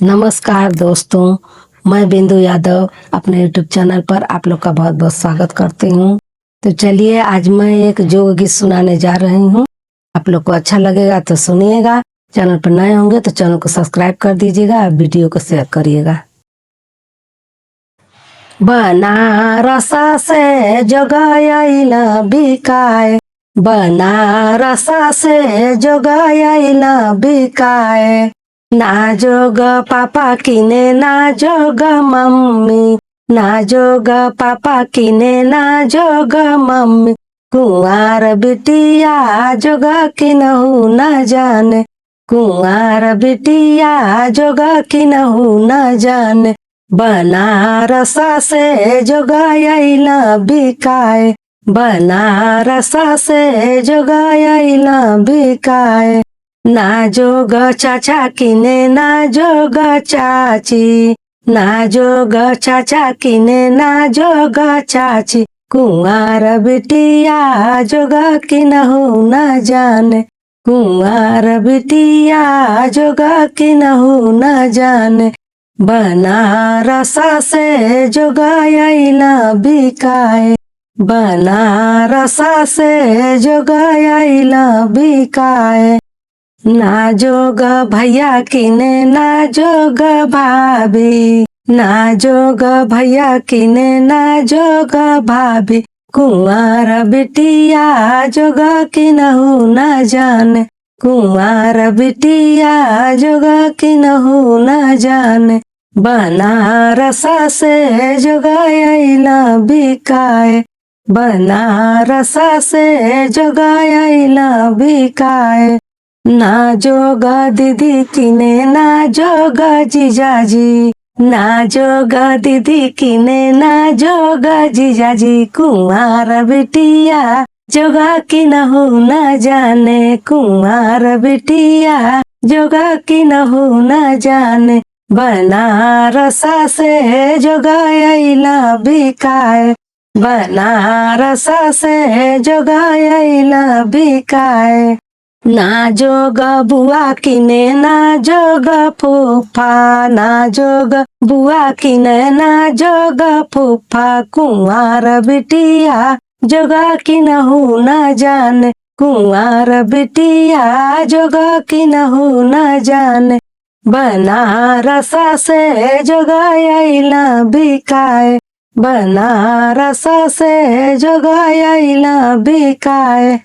नमस्कार दोस्तों, मैं बिंदु यादव अपने YouTube चैनल पर आप लोग का बहुत बहुत स्वागत करती हूँ। तो चलिए आज मैं एक जोग गीत सुनाने जा रही हूँ। आप लोग को अच्छा लगेगा तो सुनिएगा। चैनल पर नए होंगे तो चैनल को सब्सक्राइब कर दीजिएगा, वीडियो को शेयर करिएगा। बनारस से जोगाइल बिकाए, बनारस से जोगाइल बिकाए, ना जोग पापा किने ना जोग मम्मी, ना जोग पापा किने ना जोग मम्मी, कुंवार बिटिया जोग किनहु न जाने, कुंवार बिटिया जोग किनहु न जाने, बनारस से जोगाइल बिकाए, बनारस से जोगाइल बिकाए, ना जोग चाचा किने ना जोग चाची, ना जोग चाचा किने ना जोग चाची, कुंवार बिटिया जोग किनहु न जाने, कुंवार बिटिया जोग किनहु न जाने, बनारस से जोगाइल बिकाए, बनारस से जोगाइल बिकाए, ना जोग भैया किने ना जोग भाभी, ना जोग भैया किने ना जोग भाभी, कुंवार बिटिया जोग किनहु न जाने, कुंवार बिटिया जोग किनहु न जाने, बनारस से जोगाइल बिकाए, बनारस से जोगाइल बिकाए, ना जोग दीदी किने ना जोग जीजाजी, ना जोग दीदी किने ना जोग जीजाजी, कुंवार बिटिया जोग किनहु न जाने, कुंवार बिटिया जोग किनहु न जाने, बनारस से जोगाइल बिकाए, बनारस से जोगाइल बिकाए, ना जोग बुआ किने ना जोग फूफा, ना जोग बुआ किने ना जोग फूफा, कुंवार बिटिया जोग किनहु न जाने, कुंवार बिटिया जोग किनहु न जाने, बनारस से जोगाइल बिकाए, बनारस से जोगाइल बिकाए।